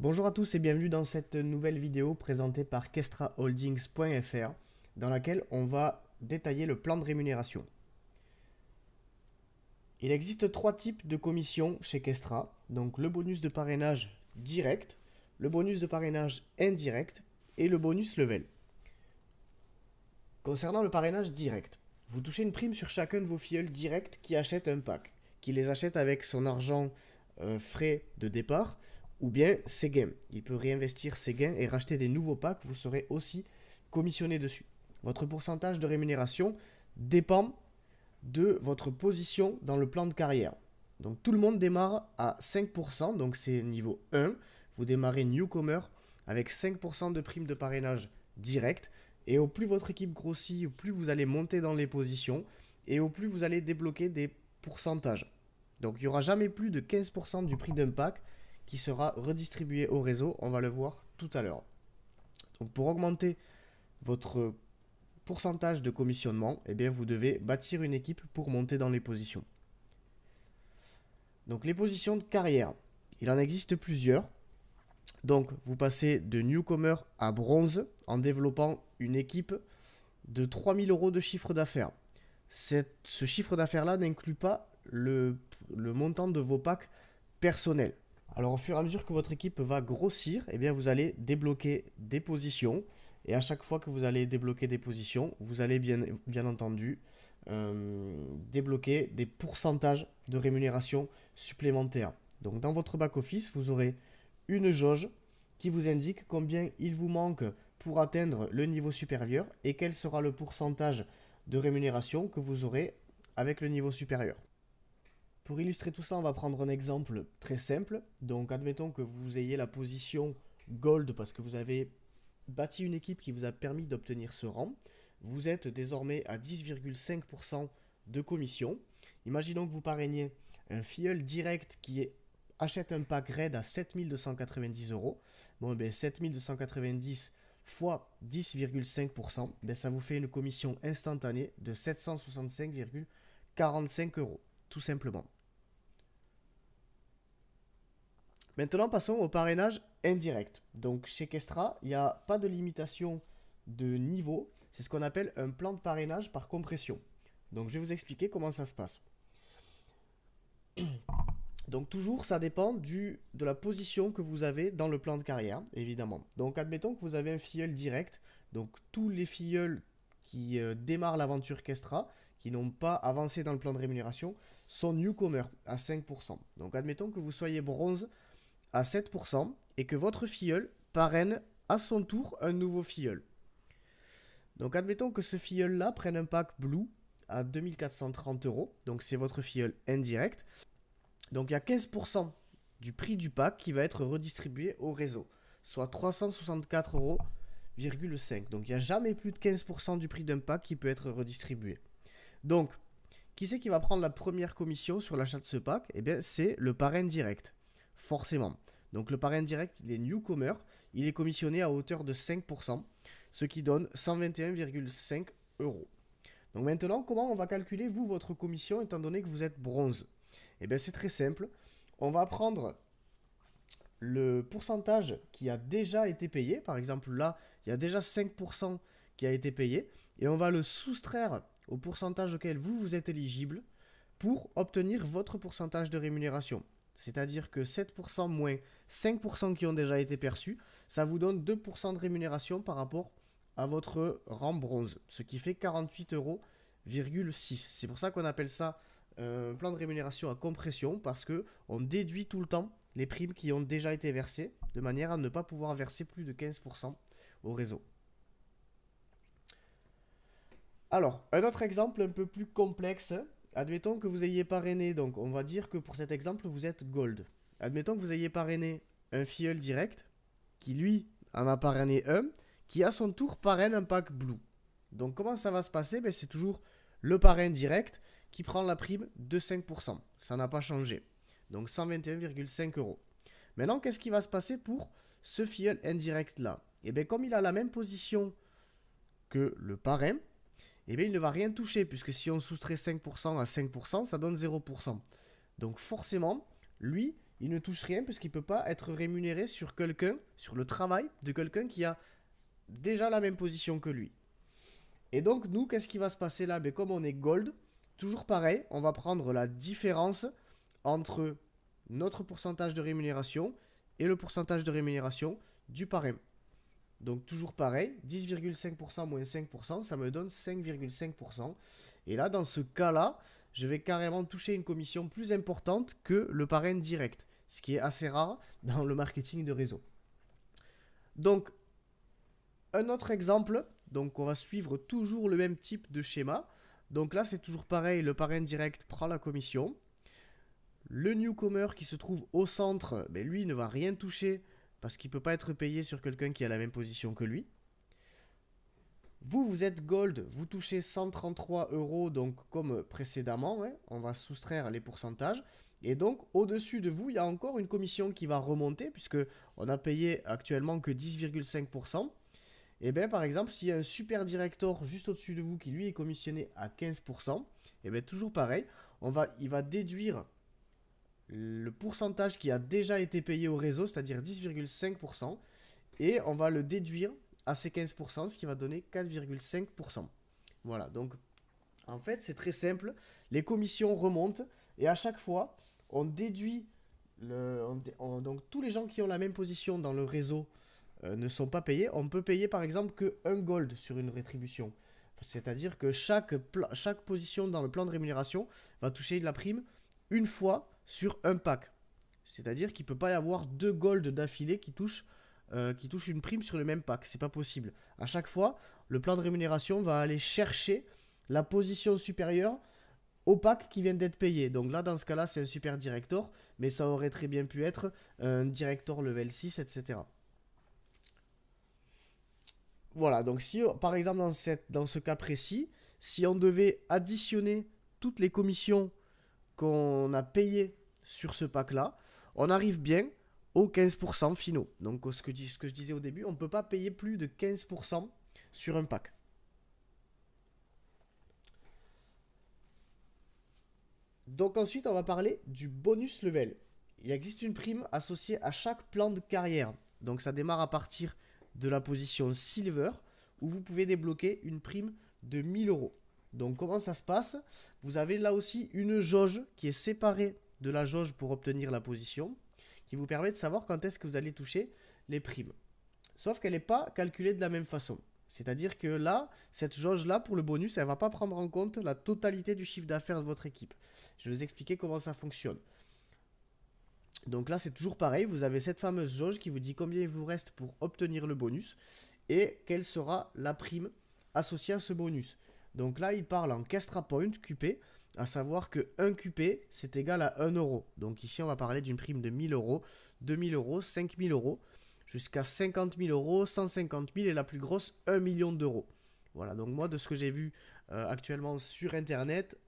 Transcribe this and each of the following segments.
Bonjour à tous et bienvenue dans cette nouvelle vidéo présentée par kestraholdings.fr dans laquelle on va détailler le plan de rémunération. Il existe trois types de commissions chez Kestra, donc le bonus de parrainage direct, le bonus de parrainage indirect et le bonus level. Concernant le parrainage direct, vous touchez une prime sur chacun de vos filleuls directs qui achètent un pack, qui les achète avec son argent frais de départ ou bien ses gains. Il peut réinvestir ses gains et racheter des nouveaux packs, vous serez aussi commissionné dessus. Votre pourcentage de rémunération dépend de votre position dans le plan de carrière. Donc tout le monde démarre à 5%, donc c'est niveau 1. Vous démarrez newcomer avec 5% de prime de parrainage direct. Et au plus votre équipe grossit, au plus vous allez monter dans les positions et au plus vous allez débloquer des pourcentages. Donc il n'y aura jamais plus de 15% du prix d'un pack qui sera redistribué au réseau. On va le voir tout à l'heure. Donc pour augmenter votre pourcentage de commissionnement, eh bien vous devez bâtir une équipe pour monter dans les positions. Donc les positions de carrière, il en existe plusieurs. Donc vous passez de newcomer à bronze en développant une équipe de 3000 euros de chiffre d'affaires. Ce chiffre d'affaires-là n'inclut pas le montant de vos packs personnels. Alors au fur et à mesure que votre équipe va grossir, eh bien, vous allez débloquer des positions. Et à chaque fois que vous allez débloquer des positions, vous allez bien entendu débloquer des pourcentages de rémunération supplémentaires. Donc dans votre back-office, vous aurez une jauge qui vous indique combien il vous manque pour atteindre le niveau supérieur et quel sera le pourcentage de rémunération que vous aurez avec le niveau supérieur. Pour illustrer tout ça, on va prendre un exemple très simple. Donc admettons que vous ayez la position Gold parce que vous avez bâti une équipe qui vous a permis d'obtenir ce rang. Vous êtes désormais à 10,5% de commission. Imaginons que vous parrainiez un filleul direct qui achète un pack raid à 7290 euros. Bon, ben 7290 fois 10,5%, ben ça vous fait une commission instantanée de 765,45 euros, tout simplement. Maintenant, passons au parrainage indirect. Donc, chez Kestra, il n'y a pas de limitation de niveau. C'est ce qu'on appelle un plan de parrainage par compression. Donc, je vais vous expliquer comment ça se passe. Donc, toujours, ça dépend de la position que vous avez dans le plan de carrière, évidemment. Donc, admettons que vous avez un filleul direct. Donc, tous les filleuls qui démarrent l'aventure Kestra, qui n'ont pas avancé dans le plan de rémunération, sont newcomers à 5%. Donc, admettons que vous soyez bronze à 7% et que votre filleul parraine à son tour un nouveau filleul. Donc admettons que ce filleul-là prenne un pack blue à 2430 euros, donc c'est votre filleul indirect. Donc il y a 15% du prix du pack qui va être redistribué au réseau, soit 364,5 euros. Donc il n'y a jamais plus de 15% du prix d'un pack qui peut être redistribué. Donc, qui c'est qui va prendre la première commission sur l'achat de ce pack? Eh bien, c'est le parrain direct, forcément. Donc le parrain direct, il est newcomer, il est commissionné à hauteur de 5%, ce qui donne 121,5 euros. Donc maintenant, comment on va calculer, vous, votre commission, étant donné que vous êtes bronze? Eh bien, c'est très simple. On va prendre le pourcentage qui a déjà été payé. Par exemple, là, il y a déjà 5% qui a été payé. Et on va le soustraire au pourcentage auquel vous êtes éligible pour obtenir votre pourcentage de rémunération. C'est-à-dire que 7% moins 5% qui ont déjà été perçus, ça vous donne 2% de rémunération par rapport à votre rang bronze, ce qui fait 48,6 euros. C'est pour ça qu'on appelle ça un plan de rémunération à compression, parce qu'on déduit tout le temps les primes qui ont déjà été versées, de manière à ne pas pouvoir verser plus de 15% au réseau. Alors, un autre exemple un peu plus complexe. Admettons que vous ayez parrainé, donc on va dire que pour cet exemple, vous êtes gold. Admettons que vous ayez parrainé un filleul direct, qui lui en a parrainé un, qui à son tour parraine un pack blue. Donc comment ça va se passer? Ben, c'est toujours le parrain direct qui prend la prime de 5%. Ça n'a pas changé. Donc 121,5 euros. Maintenant, qu'est-ce qui va se passer pour ce filleul indirect là? Et bien comme il a la même position que le parrain, eh bien il ne va rien toucher, puisque si on soustrait 5% à 5%, ça donne 0%. Donc forcément, lui, il ne touche rien puisqu'il ne peut pas être rémunéré sur quelqu'un, sur le travail de quelqu'un qui a déjà la même position que lui. Et donc, nous, qu'est-ce qui va se passer là? Ben, comme on est gold, toujours pareil, on va prendre la différence entre notre pourcentage de rémunération et le pourcentage de rémunération du parrain. Donc toujours pareil, 10,5% moins 5%, ça me donne 5,5%. Et là, dans ce cas-là, je vais carrément toucher une commission plus importante que le parrain direct, ce qui est assez rare dans le marketing de réseau. Donc, un autre exemple, donc on va suivre toujours le même type de schéma. Donc là, c'est toujours pareil, le parrain direct prend la commission. Le newcomer qui se trouve au centre, ben lui ne va rien toucher parce qu'il ne peut pas être payé sur quelqu'un qui a la même position que lui. Vous êtes gold, vous touchez 133 euros, donc comme précédemment, hein, on va soustraire les pourcentages. Et donc, au-dessus de vous, il y a encore une commission qui va remonter, puisque on a payé actuellement que 10,5%. Et bien, par exemple, s'il y a un super director juste au-dessus de vous qui lui est commissionné à 15%, et bien toujours pareil, il va déduire le pourcentage qui a déjà été payé au réseau, c'est-à-dire 10,5%, et on va le déduire à ces 15%, ce qui va donner 4,5%. Voilà, donc en fait c'est très simple, les commissions remontent, et à chaque fois on déduit, donc tous les gens qui ont la même position dans le réseau ne sont pas payés. On peut payer par exemple que 1 gold sur une rétribution. C'est-à-dire que chaque position dans le plan de rémunération va toucher de la prime une fois sur un pack. C'est-à-dire qu'il ne peut pas y avoir 2 gold d'affilée qui touchent une prime sur le même pack. C'est pas possible. À chaque fois, le plan de rémunération va aller chercher la position supérieure au pack qui vient d'être payé. Donc là, dans ce cas-là, c'est un super director, mais ça aurait très bien pu être un director level 6, etc. Voilà, donc si par exemple dans ce cas précis, si on devait additionner toutes les commissions qu'on a payées sur ce pack-là, on arrive bien aux 15% finaux. Donc ce que je disais au début, on ne peut pas payer plus de 15% sur un pack. Donc ensuite, on va parler du bonus level. Il existe une prime associée à chaque plan de carrière. Donc ça démarre à partir de la position Silver, où vous pouvez débloquer une prime de 1000 euros. Donc comment ça se passe? Vous avez là aussi une jauge qui est séparée de la jauge pour obtenir la position, qui vous permet de savoir quand est-ce que vous allez toucher les primes. Sauf qu'elle n'est pas calculée de la même façon. C'est-à-dire que là, cette jauge-là, pour le bonus, elle ne va pas prendre en compte la totalité du chiffre d'affaires de votre équipe. Je vais vous expliquer comment ça fonctionne. Donc là, c'est toujours pareil. Vous avez cette fameuse jauge qui vous dit combien il vous reste pour obtenir le bonus et quelle sera la prime associée à ce bonus. Donc là, il parle en Kestra Point, QP, à savoir que 1 QP, c'est égal à 1 euro. Donc ici, on va parler d'une prime de 1000 euros, 2000 euros, 5000 euros, jusqu'à 50 000 euros, 150 000 et la plus grosse, 1 million d'euros. Voilà, donc moi, de ce que j'ai vu actuellement sur Internet,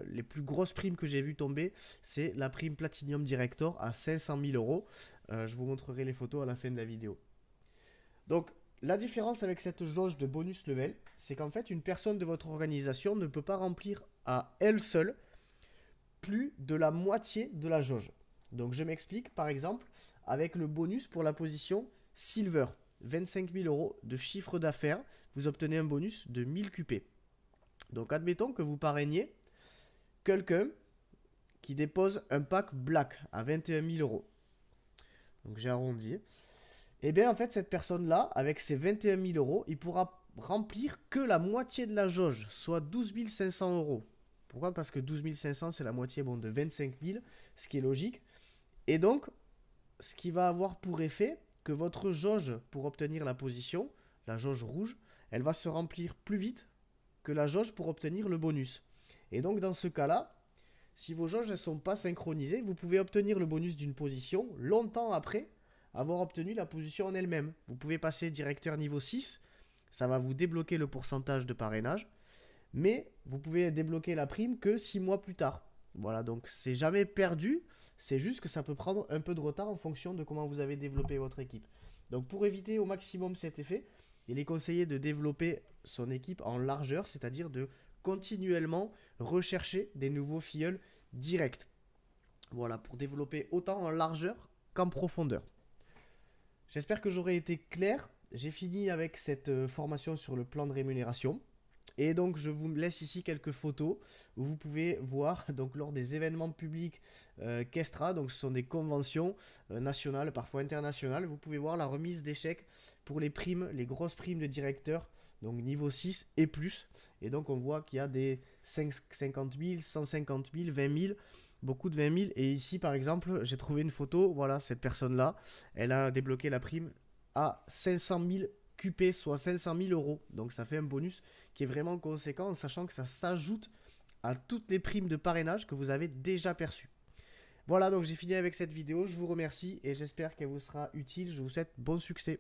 les plus grosses primes que j'ai vu tomber, c'est la prime Platinum Director à 500 000 euros. Je vous montrerai les photos à la fin de la vidéo. Donc, la différence avec cette jauge de bonus level, c'est qu'en fait, une personne de votre organisation ne peut pas remplir à elle seule plus de la moitié de la jauge. Donc, je m'explique, par exemple, avec le bonus pour la position Silver, 25 000 euros de chiffre d'affaires, vous obtenez un bonus de 1000 QP. Donc, admettons que vous parrainiez quelqu'un qui dépose un pack Black à 21 000 euros. Donc, j'ai arrondi. Et bien, en fait, cette personne-là, avec ses 21 000 euros, il pourra remplir que la moitié de la jauge, soit 12 500 euros. Pourquoi? Parce que 12 500, c'est la moitié de 25 000, ce qui est logique. Et donc, ce qui va avoir pour effet que votre jauge pour obtenir la position, la jauge rouge, elle va se remplir plus vite que la jauge pour obtenir le bonus. Et donc, dans ce cas-là, si vos jauges ne sont pas synchronisées, vous pouvez obtenir le bonus d'une position longtemps après avoir obtenu la position en elle-même. Vous pouvez passer directeur niveau 6, ça va vous débloquer le pourcentage de parrainage, mais vous pouvez débloquer la prime que 6 mois plus tard. Voilà, donc c'est jamais perdu, c'est juste que ça peut prendre un peu de retard en fonction de comment vous avez développé votre équipe. Donc pour éviter au maximum cet effet, il est conseillé de développer son équipe en largeur, c'est-à-dire de continuellement rechercher des nouveaux filleuls directs. Voilà, pour développer autant en largeur qu'en profondeur. J'espère que j'aurai été clair. J'ai fini avec cette formation sur le plan de rémunération. Et donc je vous laisse ici quelques photos où vous pouvez voir donc lors des événements publics Kestra, donc ce sont des conventions nationales, parfois internationales, vous pouvez voir la remise des chèques pour les primes, les grosses primes de directeur, donc niveau 6 et plus. Et donc on voit qu'il y a des 50 000, 150 000, 20 000, beaucoup de 20 000. Et ici par exemple j'ai trouvé une photo, voilà cette personne-là, elle a débloqué la prime à 500 000 QP, soit 500 000 euros. Donc ça fait un bonus qui est vraiment conséquent, en sachant que ça s'ajoute à toutes les primes de parrainage que vous avez déjà perçues. Voilà, donc j'ai fini avec cette vidéo. Je vous remercie et j'espère qu'elle vous sera utile. Je vous souhaite bon succès.